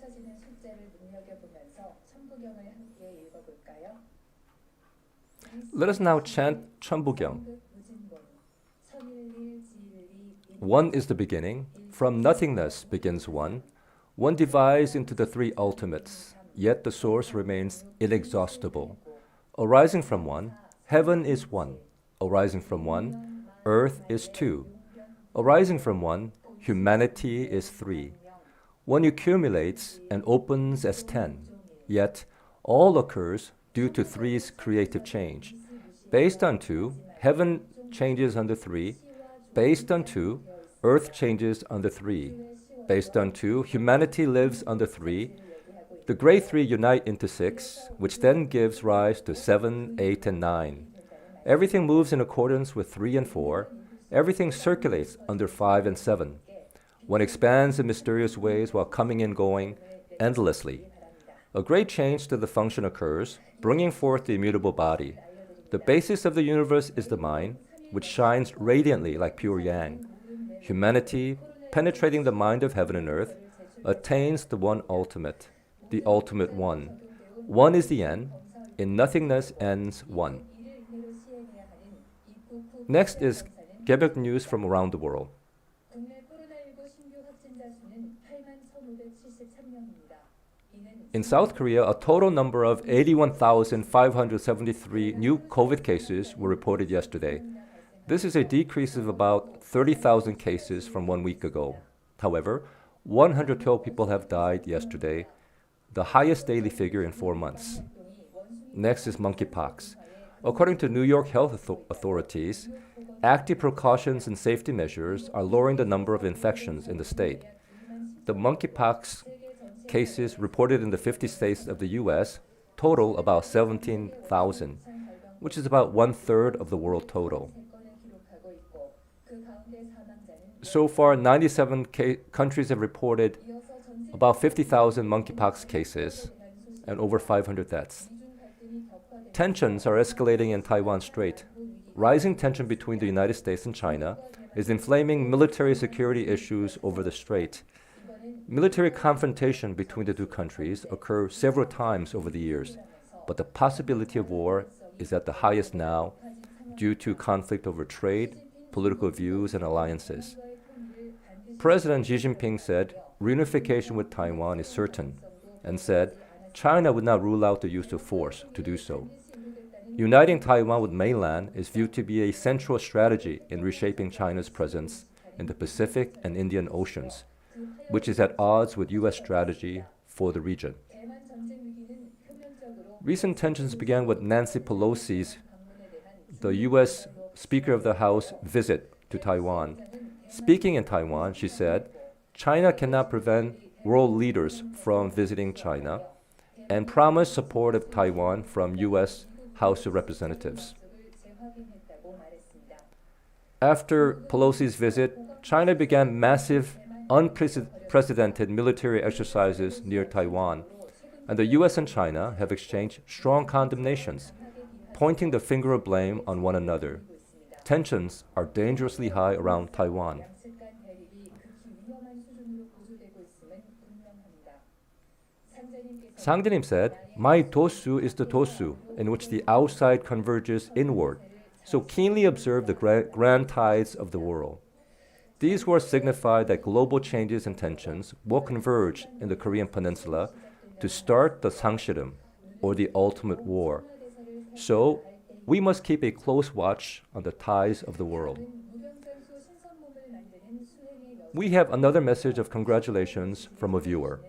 펼쳐지는 숙제를 눈여겨보면서 천부경을 함께 읽어볼까요? Let us now chant Cheonbugeyong. One is the beginning. From nothingness begins one. One divides into the three ultimates, yet the source remains inexhaustible. Arising from one, heaven is one. Arising from one, earth is two. Arising from one, humanity is three. One accumulates and opens as 10, yet all occurs due to three's creative change. Based on two, heaven changes under three. Based on two, earth changes under three. Based on two, humanity lives under three. The great three unite into six, which then gives rise to 7, 8, and 9. Everything moves in accordance with 3 and 4. Everything circulates under 5 and 7. One expands in mysterious ways while coming and going endlessly. A great change to the function occurs, bringing forth the immutable body. The basis of the universe is the mind, which shines radiantly like pure yang. Humanity, penetrating the mind of heaven and earth, attains the one ultimate, the ultimate one. One is the end. In nothingness ends one. Next is Gaebyeok news from around the world. In South Korea, a total number of 81,573 new COVID cases were reported yesterday. This is a decrease of about 30,000 cases from 1 week ago. However, 112 people have died yesterday, the highest daily figure in 4 months. Next is monkeypox. According to New York health authorities, active precautions and safety measures are lowering the number of infections in the state. The monkeypox cases reported in the 50 states of the U.S. total about 17,000, which is about 1/3 of the world total. So far, 97 countries have reported about 50,000 monkeypox cases and over 500 deaths. Tensions are escalating in Taiwan Strait. Rising tension between the United States and China is inflaming military security issues over the strait. Military confrontation between the two countries occurred several times over the years, but the possibility of war is at the highest now due to conflict over trade, political views, and alliances. President Xi Jinping said reunification with Taiwan is certain and said China would not rule out the use of force to do so. Uniting Taiwan with mainland is viewed to be a central strategy in reshaping China's presence in the Pacific and Indian Oceans, which is at odds with U.S. strategy for the region. Recent tensions began with Nancy Pelosi's, the U.S. Speaker of the House, visit to Taiwan. Speaking in Taiwan, she said, China cannot prevent world leaders from visiting China and promised support of Taiwan from U.S. House of Representatives. After Pelosi's visit, China began massive, unprecedented military exercises near Taiwan, and the U.S. and China have exchanged strong condemnations, pointing the finger of blame on one another. Tensions are dangerously high around Taiwan. Sangjanim said, "My dosu is the dosu in which the outside converges inward, so keenly observe the grand tides of the world. These words signify that global changes and tensions will converge in the Korean peninsula to start the Sangsirim, or the ultimate war. So, we must keep a close watch on the tides of the world." We have another message of congratulations from a viewer.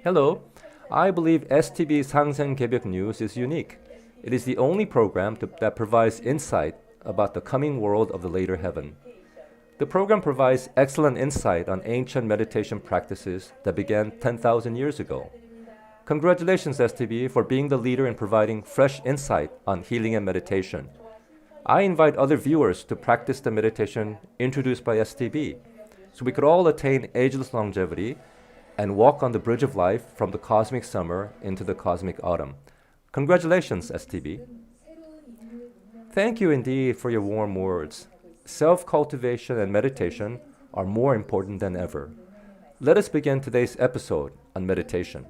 Hello, I believe STB Sangsaeng Gaebyeok News is unique. It is the only program that provides insight about the coming world of the later heaven. The program provides excellent insight on ancient meditation practices that began 10,000 years ago. Congratulations, STB, for being the leader in providing fresh insight on healing and meditation. I invite other viewers to practice the meditation introduced by STB, so we could all attain ageless longevity and walk on the bridge of life from the cosmic summer into the cosmic autumn. Congratulations, STB. Thank you indeed for your warm words. Self-cultivation and meditation are more important than ever. Let us begin today's episode on meditation.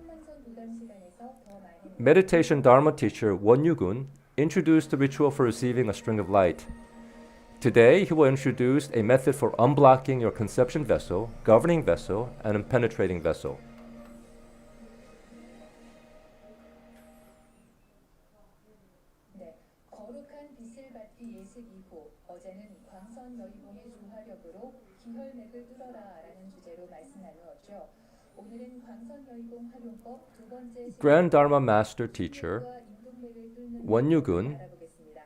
Meditation Dharma teacher Won Yu-gun introduced the ritual for receiving a string of light. Today, he will introduce a method for unblocking your conception vessel, governing vessel, and penetrating vessel. 네, 거룩한 빛을 받기 예식 이후 어제는 광선 여의봉의 조화력으로 기혈맥을 뚫어라라는 주제로 말씀 나누었죠. 오늘은 광선 여의봉 활용법 두 번째 Grand Dharma Master Teacher 인동맥을 뚫는 Won Yu-gun 알아보겠습니다.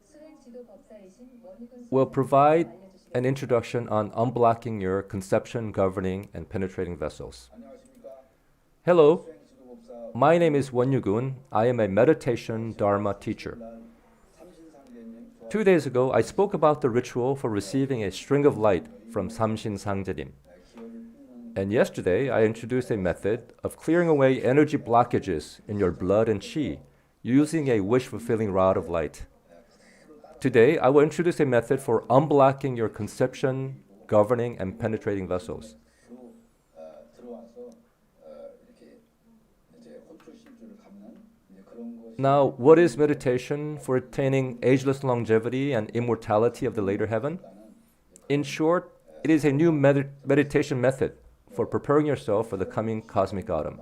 수행 지도 법사이신 원유근 will provide an introduction on unblocking your conception, governing, and penetrating vessels. Hello, my name is Won Yu-gun. I am a meditation Dharma teacher. 2 days ago, I spoke about the ritual for receiving a string of light from Samlangseon Dao. And yesterday, I introduced a method of clearing away energy blockages in your blood and chi using a wish-fulfilling rod of light. Today, I will introduce a method for unblocking your conception, governing, and penetrating vessels. Now, what is meditation for attaining ageless longevity and immortality of the later heaven? In short, it is a new meditation method for preparing yourself for the coming cosmic autumn.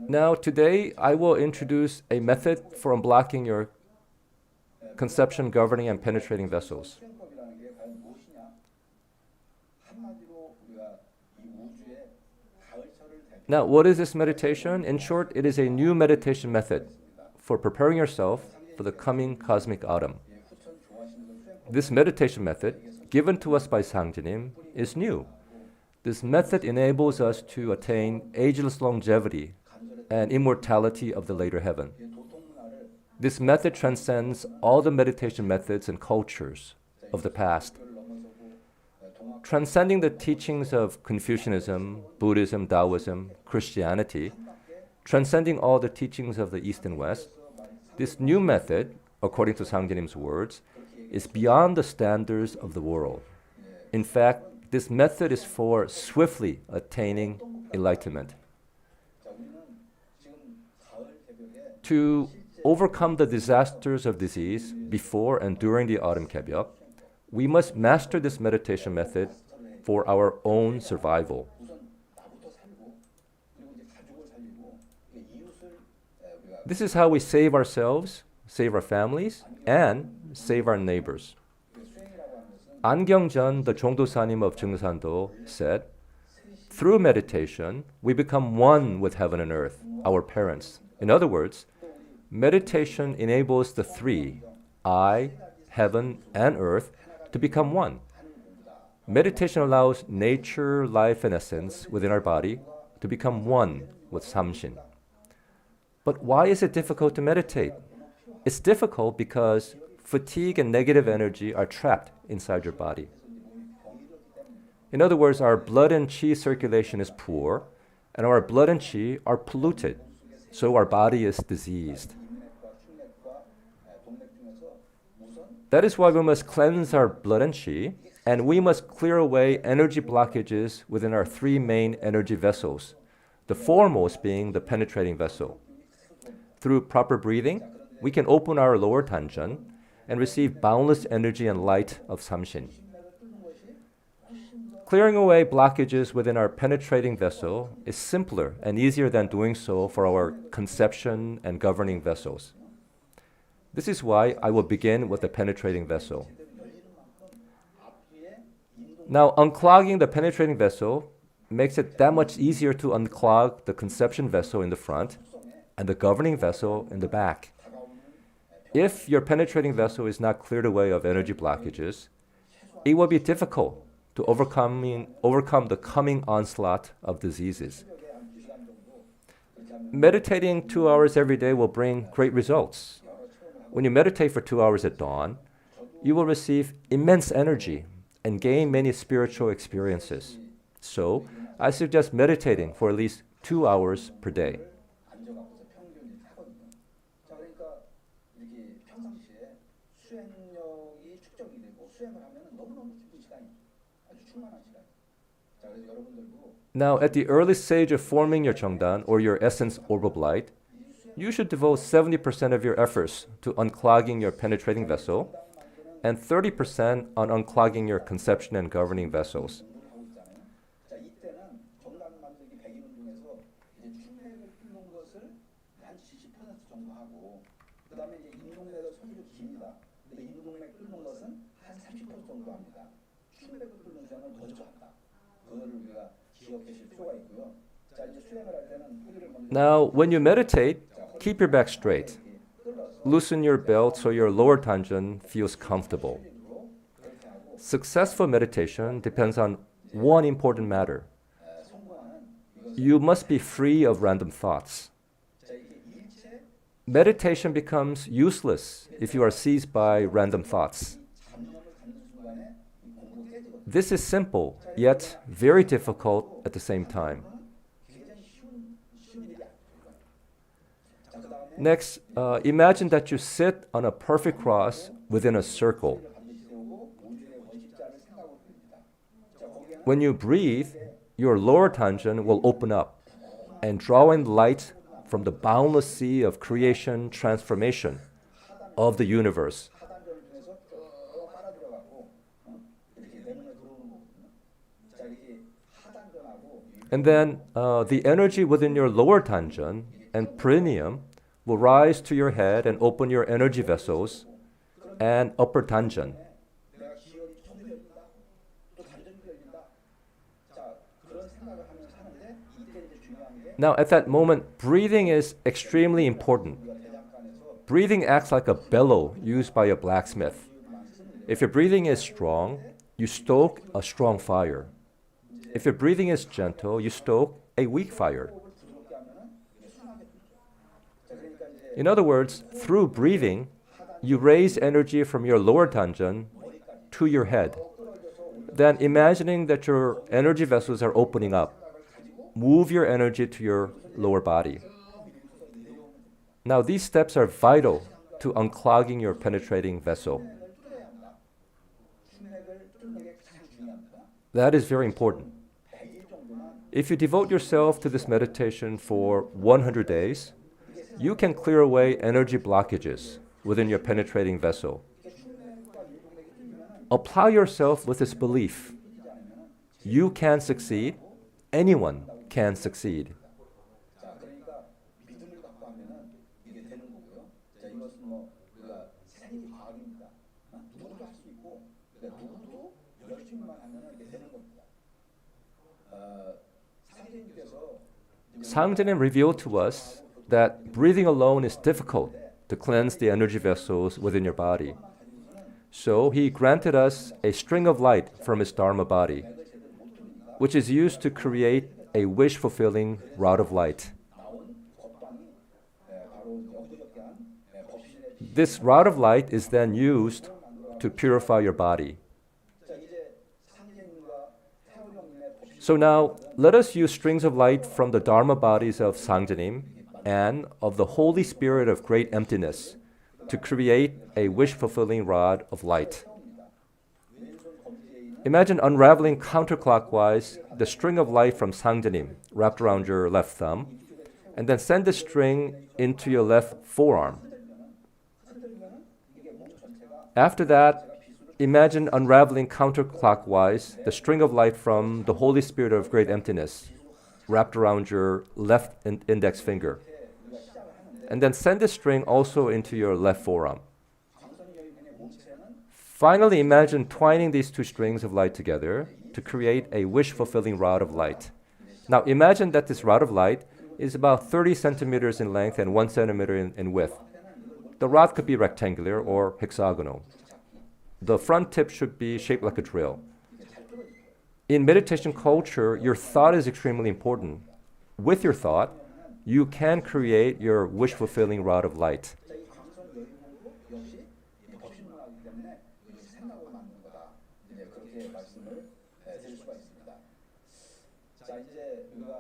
Now, today, I will introduce a method for unblocking your conception, governing, and penetrating vessels. Now, what is this meditation? In short, it is a new meditation method for preparing yourself for the coming cosmic autumn. This meditation method, given to us by Sangjanim, is new. This method enables us to attain ageless longevity and immortality of the later heaven. This method transcends all the meditation methods and cultures of the past. Transcending the teachings of Confucianism, Buddhism, Taoism, Christianity, transcending all the teachings of the East and West, this new method, according to Sangjanim's words, is beyond the standards of the world. In fact, this method is for swiftly attaining enlightenment. To overcome the disasters of disease before and during the autumn Gaebyeok, we must master this meditation method for our own survival. This is how we save ourselves, save our families, and save our neighbors. Ahn Gyeong-jeon, the Jongdosanim of Jeung San Do, said, "Through meditation, we become one with heaven and earth, our parents." In other words, meditation enables the three, I, heaven, and earth, to become one. Meditation allows nature, life, and essence within our body to become one with Samshin. But why is it difficult to meditate? It's difficult because fatigue and negative energy are trapped inside your body. In other words, our blood and chi circulation is poor, and our blood and chi are polluted, so our body is diseased. That is why we must cleanse our blood and chi, and we must clear away energy blockages within our three main energy vessels, the foremost being the penetrating vessel. Through proper breathing, we can open our lower danjan and receive boundless energy and light of Samshin. Clearing away blockages within our penetrating vessel is simpler and easier than doing so for our conception and governing vessels. This is why I will begin with the penetrating vessel. Now, unclogging the penetrating vessel makes it that much easier to unclog the conception vessel in the front and the governing vessel in the back. If your penetrating vessel is not cleared away of energy blockages, it will be difficult to overcome the coming onslaught of diseases. Meditating 2 hours every day will bring great results. When you meditate for 2 hours at dawn, you will receive immense energy and gain many spiritual experiences. So, I suggest meditating for at least 2 hours per day. Now, at the early stage of forming your Cheongdan or your essence orb of light, you should devote 70% of your efforts to unclogging your penetrating vessel and 30% on unclogging your conception and governing vessels. Now, when you meditate, keep your back straight. Loosen your belt so your lower tanjun feels comfortable. Successful meditation depends on one important matter. You must be free of random thoughts. Meditation becomes useless if you are seized by random thoughts. This is simple, yet very difficult at the same time. Next, imagine that you sit on a perfect cross within a circle. When you breathe, your lower tanjun will open up and draw in light from the boundless sea of creation, transformation of the universe. And then the energy within your lower tanjun and perineum will rise to your head and open your energy vessels and upper tanjun. Now, at that moment, breathing is extremely important. Breathing acts like a bellow used by a blacksmith. If your breathing is strong, you stoke a strong fire. If your breathing is gentle, you stoke a weak fire. In other words, through breathing, you raise energy from your lower tanjun to your head. Then, imagining that your energy vessels are opening up, move your energy to your lower body. Now, these steps are vital to unclogging your penetrating vessel. That is very important. If you devote yourself to this meditation for 100 days, you can clear away energy blockages within your penetrating vessel. Apply yourself with this belief. You can succeed. Anyone can succeed. Sangjanim revealed to us that breathing alone is difficult to cleanse the energy vessels within your body. So he granted us a string of light from his Dharma body, which is used to create a wish-fulfilling rod of light. This rod of light is then used to purify your body. So now, let us use strings of light from the Dharma bodies of Sangjanim and of the Holy Spirit of Great Emptiness to create a wish-fulfilling rod of light. Imagine unraveling counterclockwise the string of light from Sangjanim wrapped around your left thumb, and then send the string into your left forearm. After that, imagine unraveling counterclockwise the string of light from the Holy Spirit of Great Emptiness wrapped around your left index finger. And then send the string also into your left forearm. Finally, imagine twining these two strings of light together to create a wish-fulfilling rod of light. Now imagine that this rod of light is about 30 centimeters in length and 1 centimeter in width. The rod could be rectangular or hexagonal. The front tip should be shaped like a drill. In meditation culture, your thought is extremely important. With your thought, you can create your wish-fulfilling rod of light.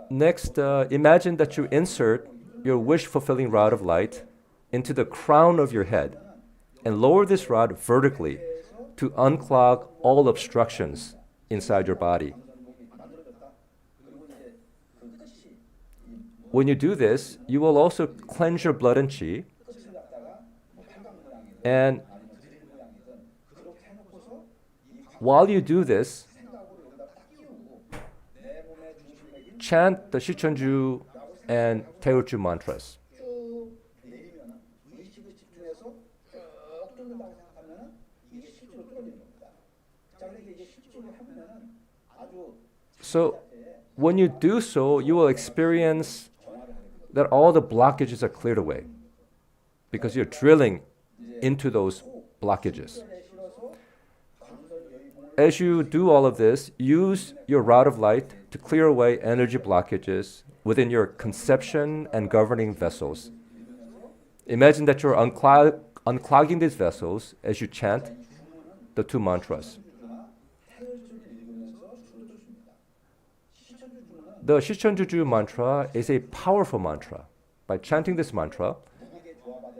Next, imagine that you insert your wish-fulfilling rod of light into the crown of your head and lower this rod vertically to unclog all obstructions inside your body. When you do this, you will also cleanse your blood and qi, and while you do this, chant the Sicheonjuju and Taeeulju mantras. So when you do so, you will experience that all the blockages are cleared away because you're drilling into those blockages. As you do all of this, use your rod of light to clear away energy blockages within your conception and governing vessels. Imagine that you're unclogging these vessels as you chant the two mantras. The Sicheonjuju mantra is a powerful mantra. By chanting this mantra,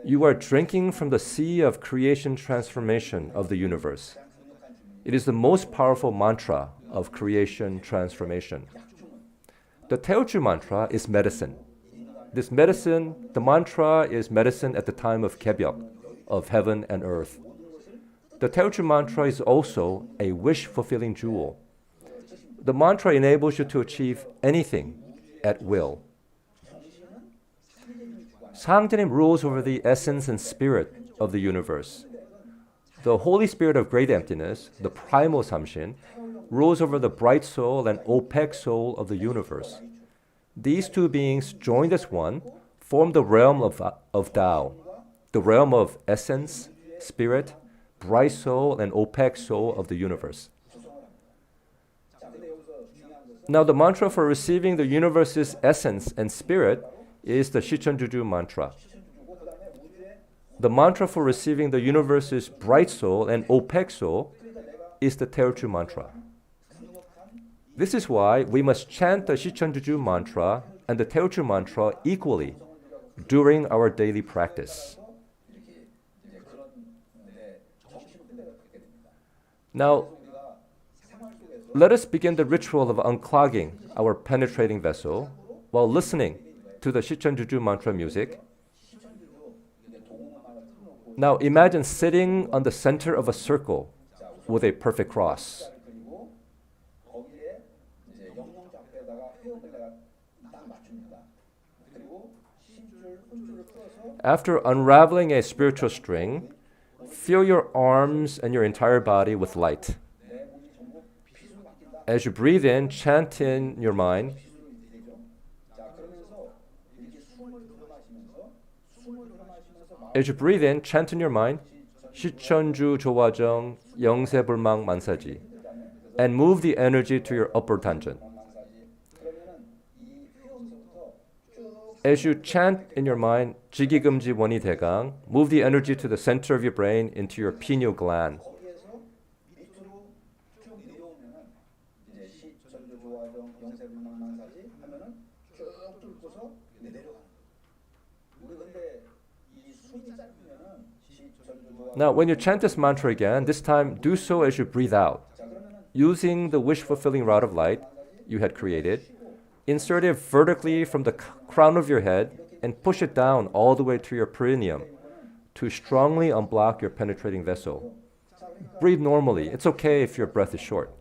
you are drinking from the sea of creation transformation of the universe. It is the most powerful mantra of creation transformation. The Taeeulju mantra is medicine. This medicine, the mantra is medicine at the time of Gaebyeok, of heaven and earth. The Taeeulju mantra is also a wish-fulfilling jewel. The mantra enables you to achieve anything at will. Sangjanim rules over the essence and spirit of the universe. The Holy Spirit of Great Emptiness, the primal Samshin, rules over the bright soul and opaque soul of the universe. These two beings joined as one form the realm of Dao, the realm of essence, spirit, bright soul, and opaque soul of the universe. Now, the mantra for receiving the universe's essence and spirit is the Sicheonjuju mantra. The mantra for receiving the universe's bright soul and opaque soul is the Taeeulju mantra. This is why we must chant the Sicheonjuju mantra and the Taeeulju mantra equally during our daily practice. Now, let us begin the ritual of unclogging our penetrating vessel while listening to the Sicheonjuju mantra music. Now imagine sitting on the center of a circle with a perfect cross. After unraveling a spiritual string, fill your arms and your entire body with light. As you breathe in, chant in your mind. As you breathe in, chant in your mind, Sicheonju 조화정 영세불망 만사지, and move the energy to your upper tangent. As you chant in your mind, 지기금지 원이 대강, move the energy to the center of your brain into your pineal gland. Now, when you chant this mantra again, this time do so as you breathe out. Using the wish-fulfilling rod of light you had created, insert it vertically from the crown of your head and push it down all the way to your perineum to strongly unblock your penetrating vessel. Breathe normally. It's okay if your breath is short.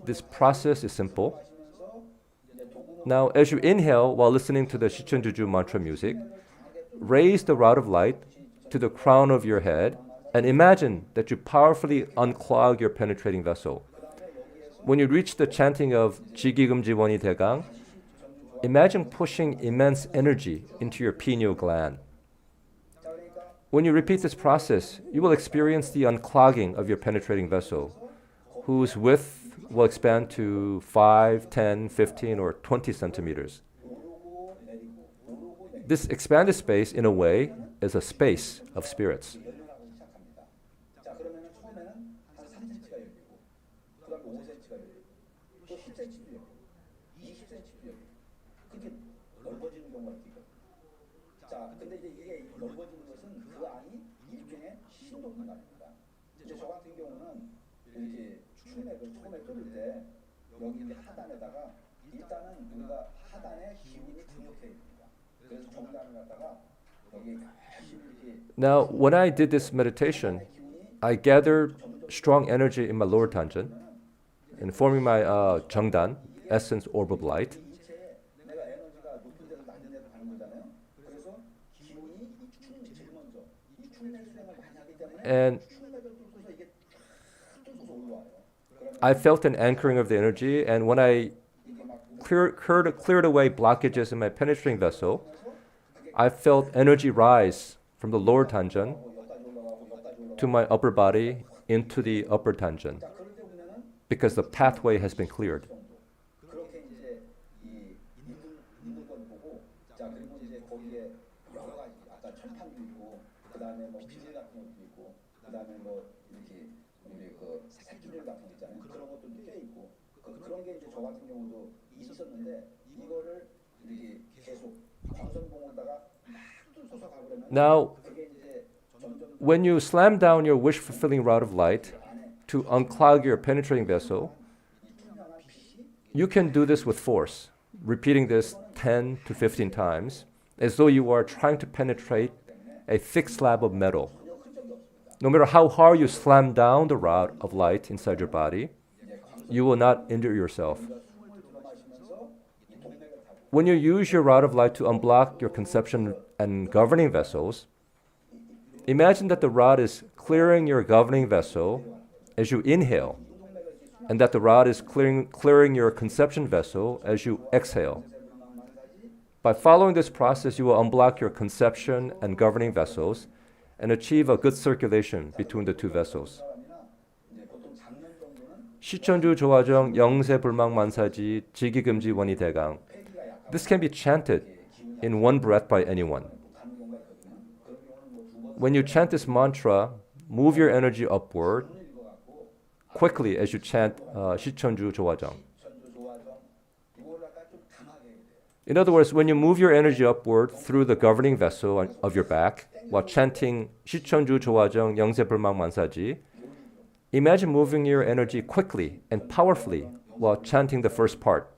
This process is simple. Now, as you inhale while listening to the Sicheonjuju mantra music, raise the rod of light to the crown of your head and imagine that you powerfully unclog your penetrating vessel. When you reach the chanting of 지기금지 원이 대강, imagine pushing immense energy into your pineal gland. When you repeat this process, you will experience the unclogging of your penetrating vessel, whose width will expand to 5, 10, 15, or 20 centimeters. This expanded space, in a way, is a space of spirits. Now, when I did this meditation, I gathered strong energy in my lower tangen, and forming my Jongdan, essence orb of light. And I felt an anchoring of the energy, and when I cleared away blockages in my penetrating vessel, I felt energy rise from the lower tangen to my upper body into the upper tangen, because the pathway has been cleared. Now, when you slam down your wish-fulfilling rod of light to unclog your penetrating vessel, you can do this with force, repeating this 10 to 15 times, as though you are trying to penetrate a thick slab of metal. No matter how hard you slam down the rod of light inside your body, you will not injure yourself. When you use your rod of light to unblock your conception and governing vessels, imagine that the rod is clearing your governing vessel as you inhale, and that the rod is clearing your conception vessel as you exhale. By following this process, you will unblock your conception and governing vessels and achieve a good circulation between the two vessels. 시천주 조화정 영세불망만사지 지기금지 원이대강. This can be chanted in one breath by anyone. When you chant this mantra, move your energy upward quickly as you chant 시천주 조화정. In other words, when you move your energy upward through the governing vessel of your back while chanting 시천주 조화정 영세불망만사지, imagine moving your energy quickly and powerfully while chanting the first part,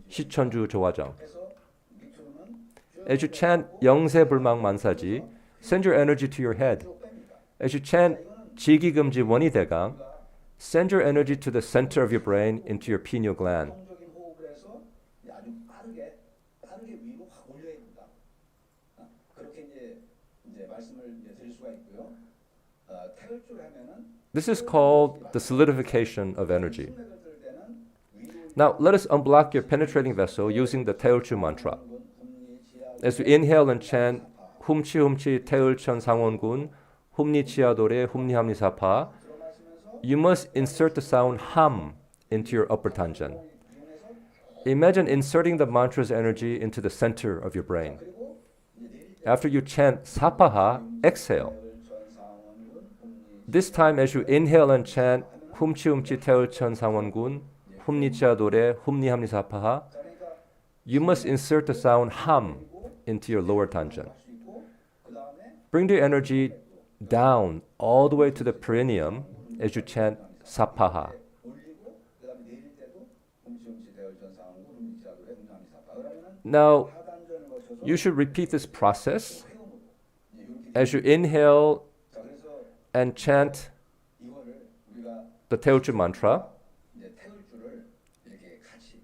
시천주 조화정. As you chant 영세불망만사지, send your energy to your head. As you chant 지기금지 원이대강, send your energy to the center of your brain into your pineal gland. This is called the solidification of energy. Now, let us unblock your penetrating vessel using the Taeeulju mantra. As you inhale and chant 훔치 태울천 상원군 훔니치아도레 훔니함니사파, you must insert the sound ham into your upper tangen. Imagine inserting the mantra's energy into the center of your brain. After you chant sapaha, exhale. This time, as you inhale and chant 훔치 태울천 상원군 훔니치아도레 훔니함니사파하, you must insert the sound ham into your lower tangen. Bring the energy down all the way to the perineum as you chant sapaha. Now, you should repeat this process as you inhale and chant the Taeeulju mantra.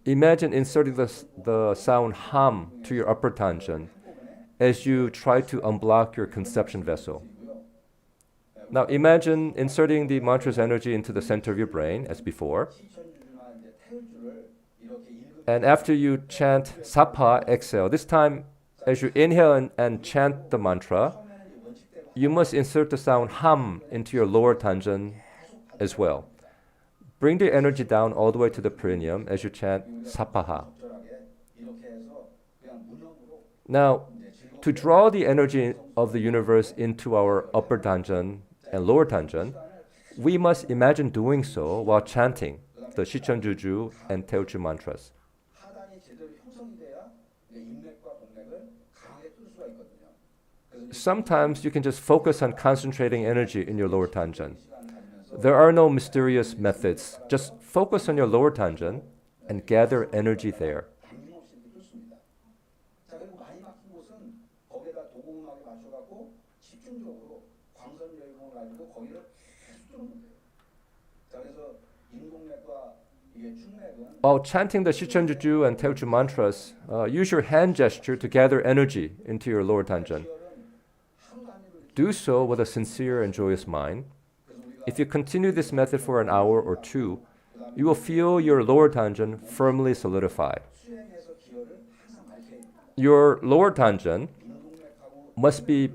Imagine inserting the sound ham to your upper tangen as you try to unblock your conception vessel. Now imagine inserting the mantra's energy into the center of your brain as before. And after you chant sapa, exhale. This time, as you inhale and chant the mantra, you must insert the sound ham into your lower tanjun as well. Bring the energy down all the way to the perineum as you chant sapaha. Now, to draw the energy of the universe into our upper tanjun and lower tanjun, we must imagine doing so while chanting the Sicheonjuju and Taeeulju mantras. Sometimes you can just focus on concentrating energy in your lower tanjun. There are no mysterious methods. Just focus on your lower tanjun and gather energy there. While chanting the Sicheonjuju and Taeeulju mantras, use your hand gesture to gather energy into your lower tanjun. Do so with a sincere and joyous mind. If you continue this method for an hour or two, you will feel your lower tanjun firmly solidify. Your lower tanjun must be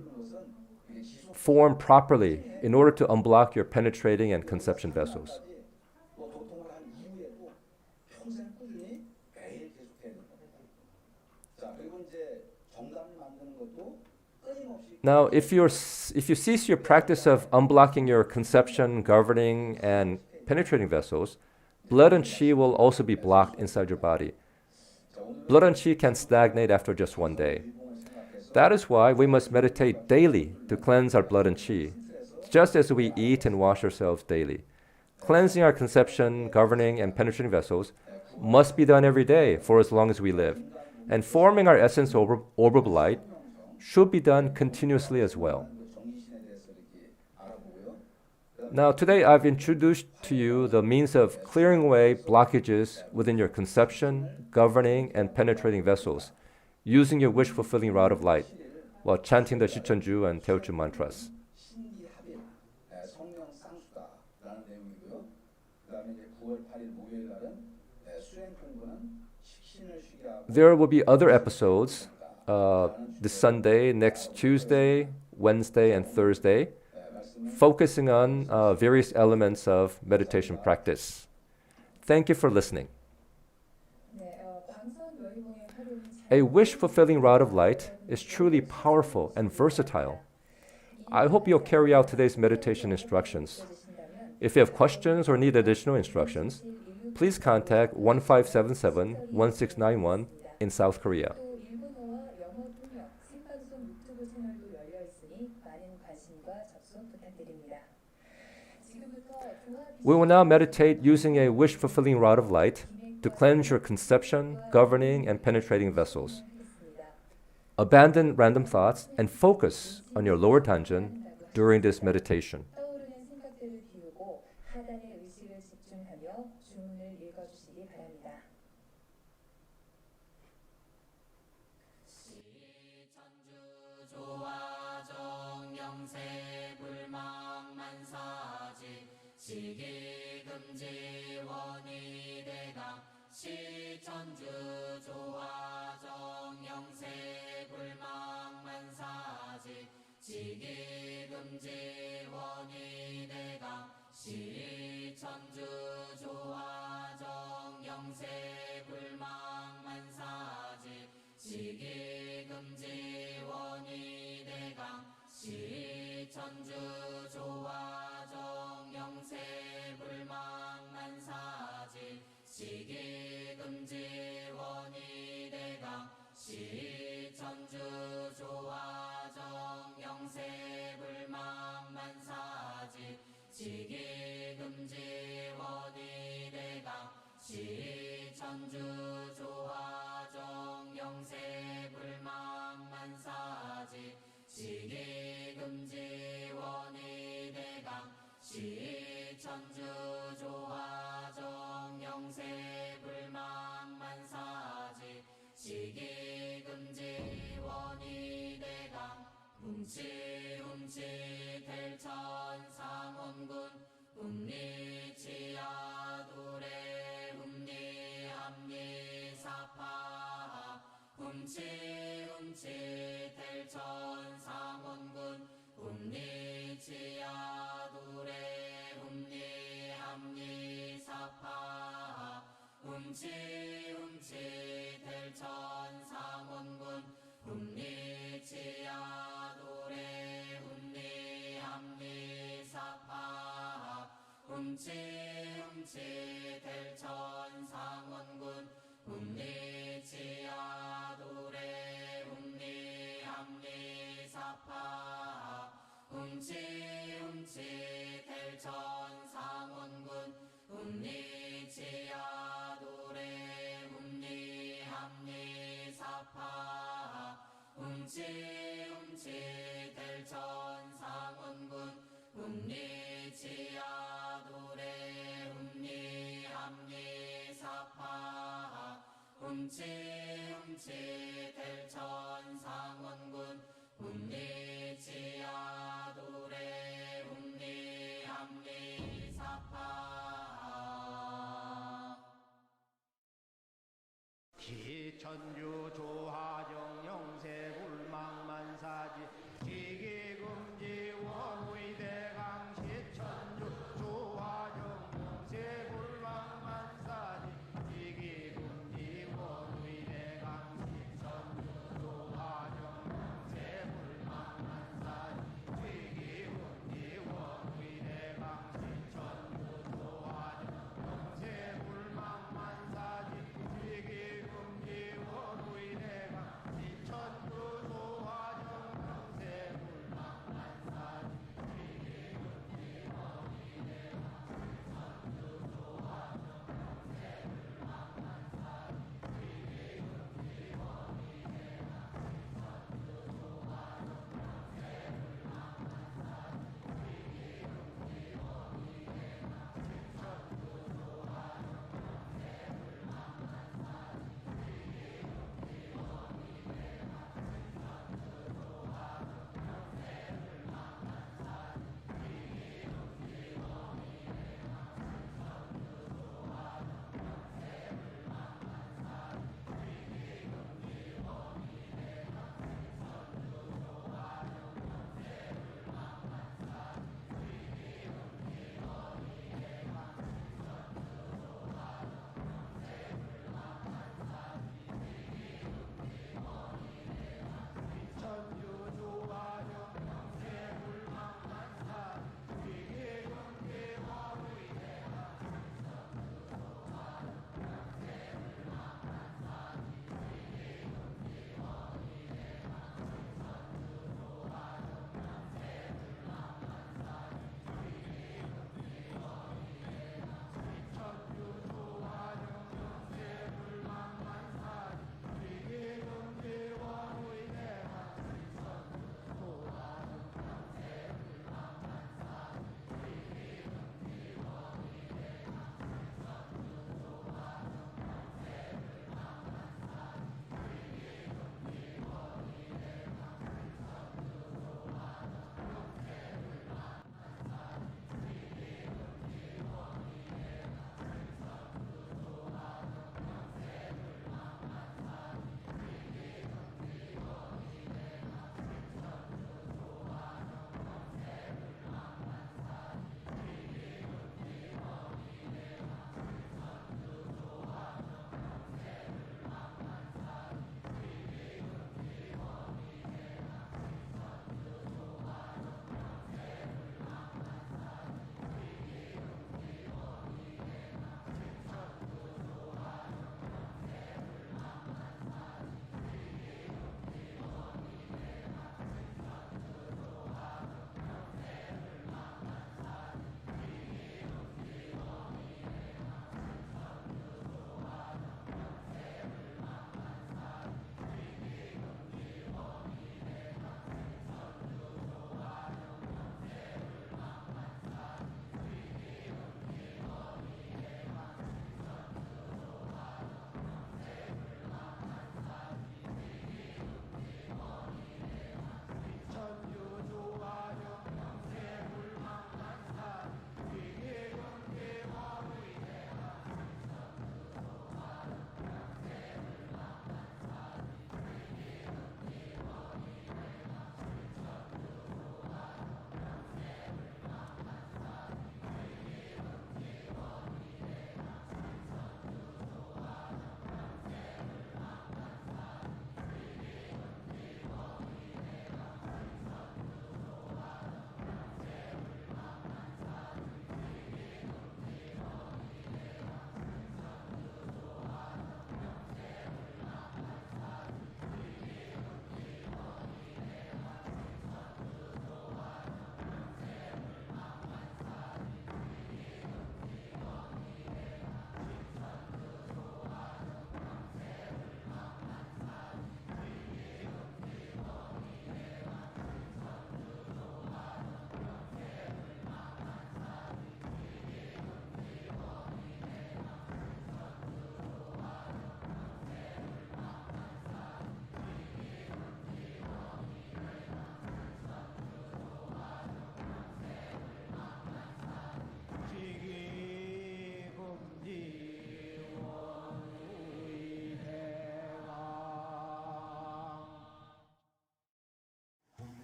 formed properly in order to unblock your penetrating and conception vessels. Now, if you cease your practice of unblocking your conception, governing, and penetrating vessels, blood and chi will also be blocked inside your body. Blood and chi can stagnate after just one day. That is why we must meditate daily to cleanse our blood and chi, just as we eat and wash ourselves daily. Cleansing our conception, governing, and penetrating vessels must be done every day for as long as we live. And forming our essence orb of light should be done continuously as well. Now, today I've introduced to you the means of clearing away blockages within your conception, governing, and penetrating vessels, using your wish-fulfilling rod of light while chanting the Sicheonju and Taeeulju mantras. There will be other episodes this Sunday, next Tuesday, Wednesday, and Thursday, focusing on various elements of meditation practice. Thank you for listening. A wish-fulfilling rod of light is truly powerful and versatile. I hope you'll carry out today's meditation instructions. If you have questions or need additional instructions, please contact 1577-1691 in South Korea. We will now meditate using a wish-fulfilling rod of light to cleanse your conception, governing, and penetrating vessels. Abandon random thoughts and focus on your lower tanjun during this meditation. 웅리치야두레 웅리합리 대천상원군 훔리치야도래 훔리합리사파 대천상원군 훔리치야도래 훔리합리사파 대천상원군 훔리치야도래 훔리합리사파 대천상원군 훔리치야도래 훔리합리사파 대천상원군 훔리치야도래 훔리합리사파 시천주 조화정 영세불망만사지 지기금지 원의대강 시천주 조화정 영세불망만사지 지기금지 원의대강 시천주 조화정 영세불망만사지 지기금지 원의대강 시천주 조화정 영세불망만사지 지기금지 원의대강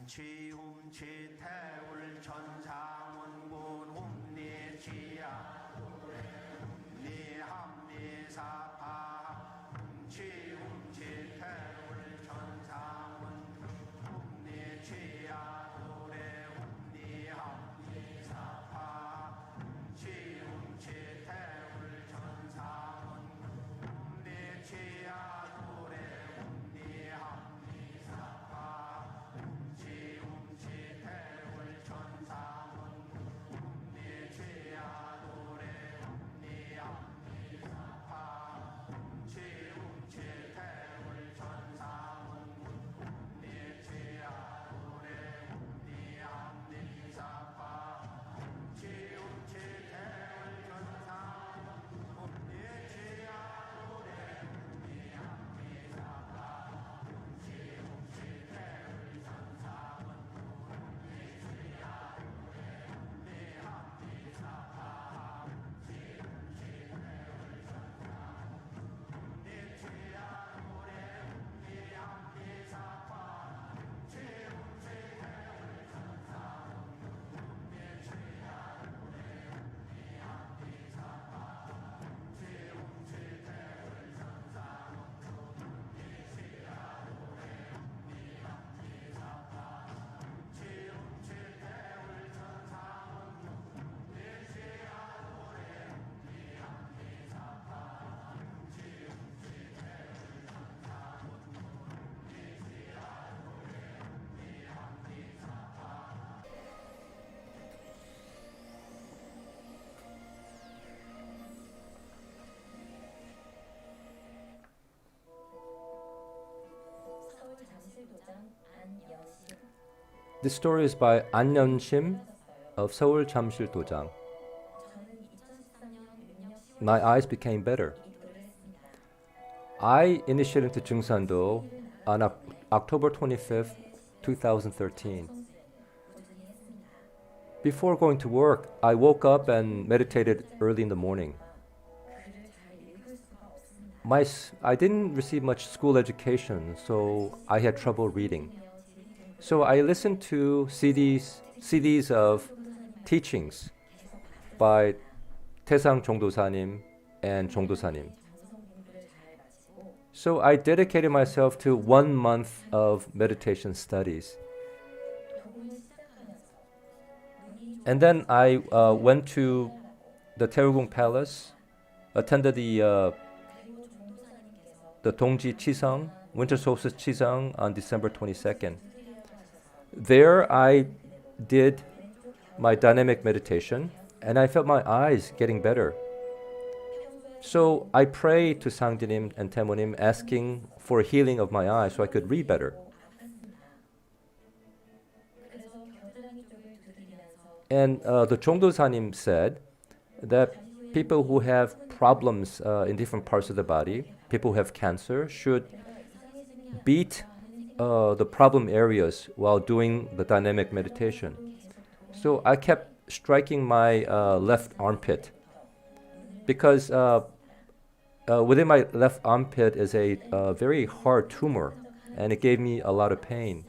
치움치 태울 천상원군 hum니 치야 니함니 사파 치움치 태울 천상원 hum니 치야 노래 hum니 함니 사파 치움치 태울 천상원 hum니 치야 노래 hum니 함니 사파 치움치 태울 천상원 hum니 치야 노래 hum니 함니 사파 치움치 태울 천상원 hum니 치야 노래 hum니 함니 사파 치움치 태울 천상원 hum니 치야 노래 hum니 함니 사파 치움치 태울 천상원 hum니 치야 노래 hum니 함니 사파 치움치 태울 천상원 hum니 치야 노래 hum니 함니 사파 치움치 태울 천상원 hum니 치야 노래 hum니 함니 사파 치움치 태울 천상원 hum니 치야 노래 hum니 함니 사파 치움치 태울 천상원 hum니 치야 노래 hum니 함니 사파 치움치 태울 천상원 hum니 치야 노래 hum니 함니 사파 서울 잠실도장 안영심. This story is by Ahn Gyeong-jeon of Seoul Jamsil Dojang. 저는 2013년 능력 시험 My eyes became better. 입도를 했습니다. I initiated into Jeung San Do on October 25th, 2013. 꾸준히 했습니다. Before going to work, I woke up and meditated early in the morning. 글을 잘 읽을 수가 없습니다. I didn't receive much school education, so I had trouble reading. 들으며 질이 된 So I listened to CDs of teachings by 태상 Jongdosanim and Jongdosanim. 정성 공부를 잘 마치고 So I dedicated myself to 1 month of meditation studies. 도움을 시작하면서 눈이 And then I went to the Taeulju Palace, attended 그리고 종도사님께서 the Dongji Chisang, Winter Solstice Chisang on December 22nd. 드리려고 하셔서 There I did my dynamic meditation and I felt my eyes getting better. 평소에 So I prayed to Sangdinim and Taemonim asking for healing of my eyes so I could read better. 아팠습니다. 그래서 겨드랑이 쪽을 두드리면서 And the Jongdosanim said that people who have problems in different parts of the body, people who have cancer, should 내가 이상해지는 게 beat the problem areas while doing the dynamic meditation. So I kept striking my left armpit because within my left armpit is a very hard tumor and it gave me a lot of pain.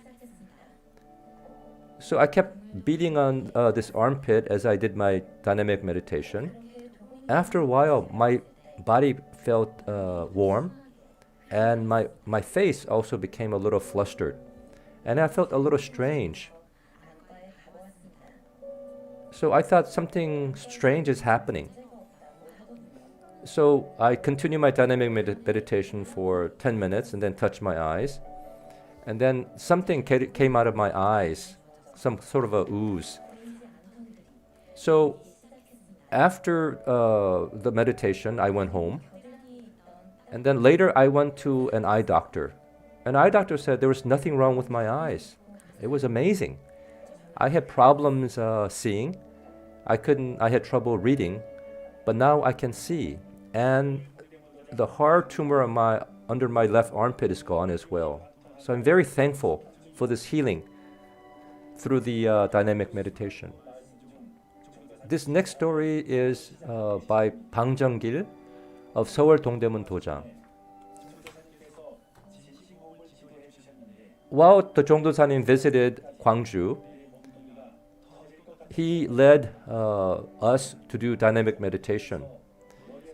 So I kept beating on this armpit as I did my dynamic meditation. After a while, my body felt warm and my face also became a little flustered. And I felt a little strange. 안과에 가보았습니다. So I thought something strange is happening. 문제가 없다고 하거든요. So I continued my dynamic meditation for 10 minutes and then touched my eyes. And then something came out of my eyes, some sort of a ooze. 보이지 않던 들이 So 시작했습니다. after the meditation, I went home. 겨드랑이에 있던 And then later I went to an eye doctor. An eye doctor said there was nothing wrong with my eyes. It was amazing. I had problems seeing. I had trouble reading, but now I can see. And the hard tumor under my left armpit is gone as well. So I'm very thankful for this healing through the dynamic meditation. This next story is by Bang Jeong-gil of Seoul Dongdaemun Dojang. 지신 시신곡을 지불해 주셨는데 while the Jongdosanim visited Gwangju, he led us to do dynamic meditation.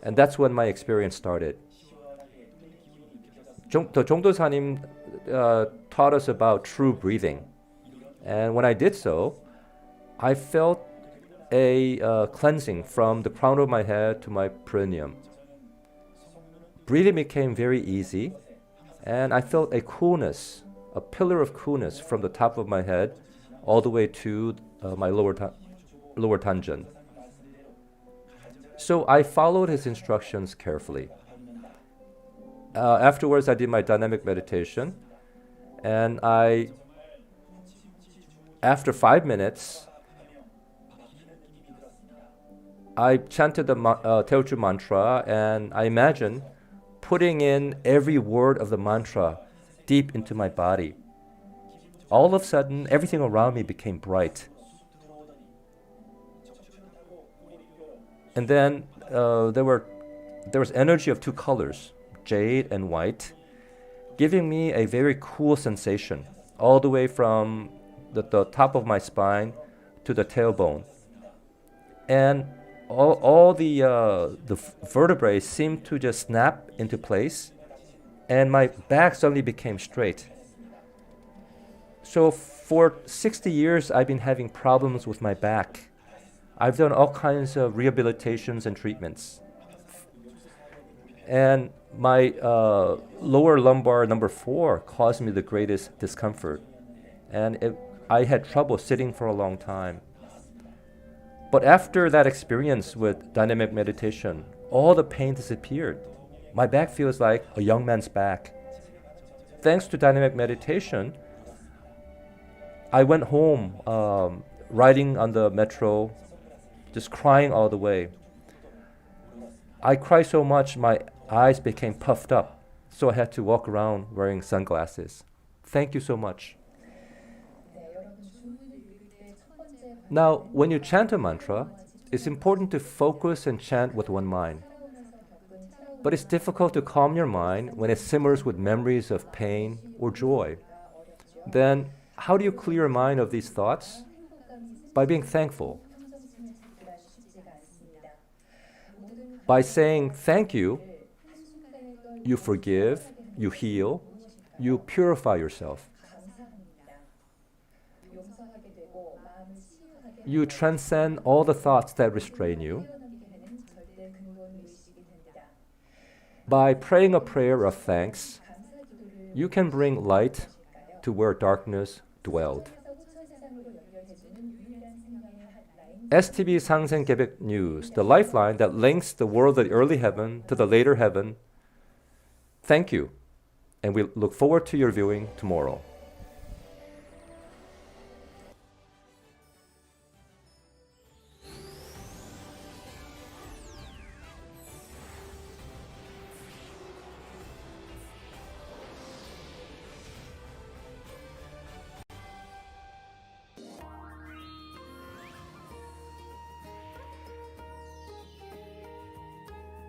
And that's when my experience started. The Jongdosanim taught us about true breathing. And when I did so, I felt a cleansing from the crown of my head to my perineum. Breathing became very easy, and I felt a coolness, a pillar of coolness from the top of my head all the way to my lower tangen. So I followed his instructions carefully. Afterwards, I did my dynamic meditation, and after 5 minutes, I chanted the Taeeulju mantra, and I imagined putting in every word of the mantra deep into my body. All of a sudden, everything around me became bright. And then there was energy of two colors, jade and white, giving me a very cool sensation all the way from the top of my spine to the tailbone. And all the vertebrae seemed to just snap into place, and my back suddenly became straight. So for 60 years, I've been having problems with my back. I've done all kinds of rehabilitations and treatments. And my lower lumbar number 4 caused me the greatest discomfort. And I had trouble sitting for a long time. But after that experience with dynamic meditation, all the pain disappeared. My back feels like a young man's back. Thanks to dynamic meditation, I went home riding on the metro, just crying all the way. I cried so much my eyes became puffed up, so I had to walk around wearing sunglasses. Thank you so much. Now, when you chant a mantra, it's important to focus and chant with one mind. But it's difficult to calm your mind when it simmers with memories of pain or joy. Then, how do you clear your mind of these thoughts? By being thankful. By saying thank you, you forgive, you heal, you purify yourself. You transcend all the thoughts that restrain you. By praying a prayer of thanks, you can bring light to where darkness dwelled. STB Sangsaeng Gaebyeok News, the lifeline that links the world of the early heaven to the later heaven. Thank you, and we look forward to your viewing tomorrow.